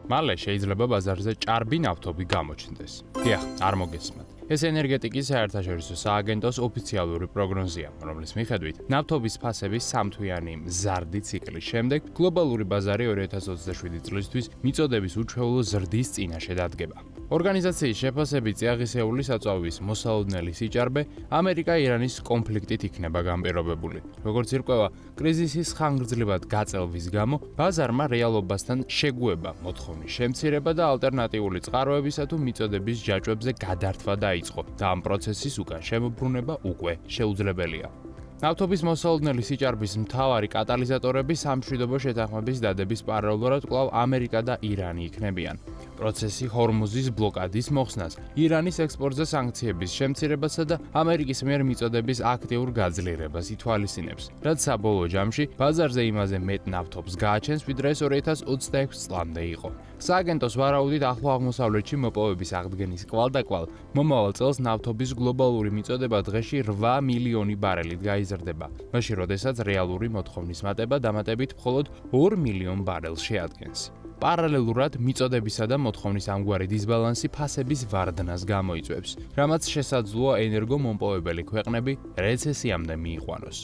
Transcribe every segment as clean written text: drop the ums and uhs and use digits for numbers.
მალე შეიძლება ბაზარზე ჭარბი ნავთობი გამოჩნდეს. დიახ, არ მოგესმათ. ეს ენერგეტიკის საერთაშორისო სააგენტოს ოფიციალური პროგნოზია, რომლის მიხედვით ნავთობის ფასების სამთვიანი მზარდი ციკლის შემდეგ გლობალური ბაზარი 2027 წლისთვის მიწოდების უჩვეულო ზრდის წინაშე დადგება. ორგანიზაციის შეფასებით წიაღისეული საწვავის მოსალოდნელი სიჭარბე ამერიკა-ირანის კონფლიქტით იქნება განპირობებული. როგორც ირკვევა, კრიზისის ხანგრძლივად გაწელვის გამო ბაზარმა რეალობასთან შეგუება, მოთხოვნის შემცირება და ალტერნატიული წყაროებისა თუ მიწოდების ჯაჭვებზე გადართვა დაიწყო და ამ პროცესის უკან შემოbrunება უკვე შეუძლებელია. ნავთობის მოსალოდნელი სიჭარბის მთავარი კატალიზატორები სამშვიდობო შეთანხმების დადების პარალელურად კვლავ ამერიკა და ირანი იქნებიან. პროცესი ჰორმუზის ბლოკადის მოხსნას, ირანის ექსპორტზე სანქციების შემცირებასა და ამერიკის მიერ მიწოდების აქტიურ გაძლიერებას ითვალისწინებს, რაც საბოლოო ჯამში ბაზარზე იმაზე მეტ ნავთობს გააჩენს, ვიდრე ეს 2026 წლამდე იყო. სააგენტოს ვარაუდით ახლო აღმოსავლეთში მოპოვების აღდგენის კვალდაკვალ მომავალ წელს ნავთობის გლობალური მიწოდება დღეში 8 მილიონი ბარელით გაიზრდება, მაშინ როდესაც რეალური მოთხოვნის მატება დამატებით მხოლოდ 2 მილიონ ბარელს შეადგენს. პარალელურად მიწოდებისა და მოთხოვნის ამგვარი დისბალანსი ფასების ვარდნას გამოიწვევს, რამაც შესაძლოა ენერგომომპოვებელი ქვეყნები რეცესიამდე მიიყვანოს.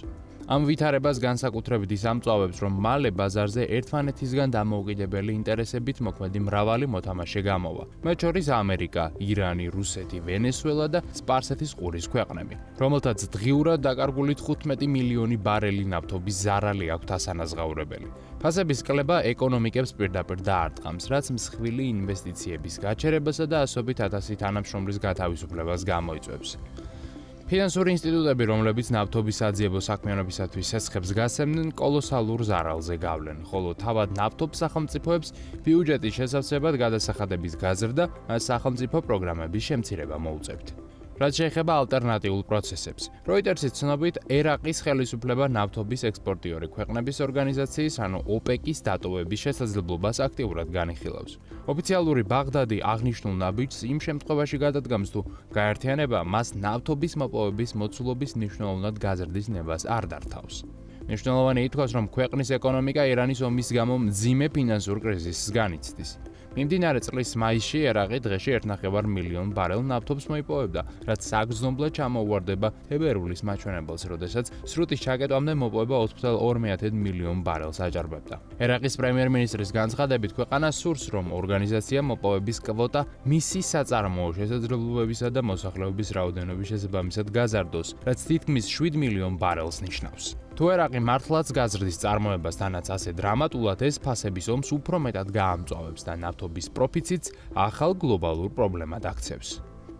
ამ ვითარებას განსაკუთრებით ის ამწვავებს, რომ მალე ბაზარზე ერთმანეთისგან დამოუკიდებელი ინტერესებით მოქმედი მრავალი მოთამაშე გამოვა, მათ შორის ამერიკა, ირანი, რუსეთი, ვენესუელა და სპარსეთის ყურის ქვეყნები, რომელთაც დღიურად დაკარგული 15 მილიონი ბარელი ნავთობის ზარალი აქვთ ასანაზღაურებელი. ფასების კლება ეკონომიკებს პირდაპირ დაარტყამს, რაც მსხვილი ინვესტიციების გაჩერებასა და ასობით ათასი თანამშრომლის გათავისუფლებას გამოიწვევს. ფინანსური ინსტიტუტები, რომლებიც ნავთობის საძიებო საქმიანობისათვის სესხებს გასცემდნენ, კოლოსალურ ზარალზე გავლენ, ხოლო თავად ნავთობის სახელმწიფოებს ბიუჯეტის შესავსებად გადასახადების გაზრდა, სახელმწიფო პროგრამების შემცირება მოუწევთ. რაც შეეხება ალტერნატიულ პროცესებს. როიტერსის ცნობით, ერაყის ხელისუფლება ნავთობის ექსპორტიორი ქვეყნების ორგანიზაციის, ანუ ოპეკის დატოვების შესაძლებლობას აქტიურად განიხილავს. ოფიციალური ბაღდადი აღნიშნულ ნაბიჯს იმ შემთხვევაში გადადგამს, თუ გაერთიანება მას ნავთობის მოპოვების მოცულობის მნიშვნელოვნად გაზრდის ნებას არ დართავს. მნიშვნელოვანი ითქვას, რომ ქვეყნის ეკონომიკა ირანის ომის გამო მძიმე ფინანსურ კრიზისს განიცდის. მიმდინარე წლის მაისში ერაყი დღეში 1,5 მილიონ ბარელ ნავთობს მოიპოვებდა, რაც საგრძნობლად ჩამოუვარდება თებერვლის მაჩვენებელს, როდესაც სრუტის ჩაკეტვამდე მოპოვება 4,2 მილიონ ბარელს აჭარბებდა. ერაყის პრემიერ-მინისტრის განცხადებით, ქვეყანა სურს, რომ ორგანიზაცია მოპოვების კვოტა მისი საწარმოო შესაძლებლობებისა და მოსახლეობის რაოდენობის შესაბამისად გაზარდოს, რაც თითქმის 7 მილიონ ბარელს ნიშნავს. თუ ერაყი მართლაც გაზრდის წარმოებასთანაც ასე დრამატულად, ეს ფასების ომს უფრო მეტად გაამწვავებს და ნავთობის პროფიციც ახალ გლობალურ პრობლემად აქცევს.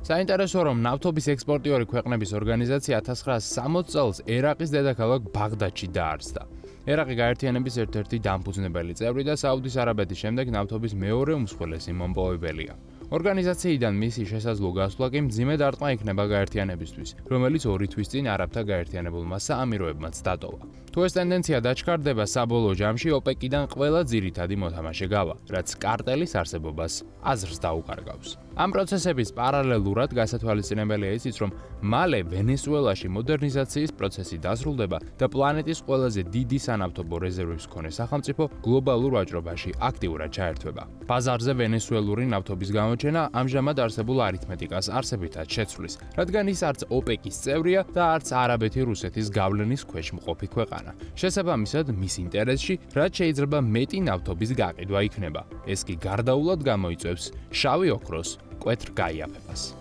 საინტერესოა, რომ ნავთობის ექსპორტიორი ქვეყნების ორგანიზაცია 1960 წელს ერაყის დედაქალაქ ბაღდადში დაარსდა. ერაყი გაერთიანების ერთ-ერთი დამფუძნებელი წევრი და საუდის არაბეთის შემდეგ ნავთობის მეორე უმსხვილესი მომპოვებელია. ორგანიზაციიდან მისი შესაძლო გასვლა კი მძიმე დარტყმა იქნება გაერთიანებისთვის, რომელიც 2 თვის წინ არაბთა გაერთიანებულმა საამიროებმაც დატოვა. თუ ეს ტენდენცია დაჩქარდება, საბოლოო ჯამში ოპეკიდან ყველა ძირითადი მოთამაშე გავა, რაც კარტელის არსებობას აზრს დაუკარგავს. ამ პროცესების პარალელურად გასათვალისწინებელია ისიც, რომ მალე ვენესუელაში მოდერნიზაციის პროცესი დასრულდება და პლანეტის ყველაზე დიდი სანავთობო რეზერვების მქონე სახელმწიფო გლობალურ ვაჭრობაში აქტიურად ჩაერთვება. ბაზარზე ვენესუელური ნავთობის გამოჩენა ამჟამად არსებულ არითმეტიკას არსებითად შეცვლის, რადგან ის არც ოპეკის წევრია და არც არაბეთი რუსეთის გავლენის ქვეშ მყოფი ქვეყანა. შესაბამისად, მის ინტერესში, რაც შეიძლება მეტი ნავთობის გაყიდვა იქნება. ეს კი გარდაულად გამოიწვევს შავი ოქროს მკვეთრ გაიაფებას.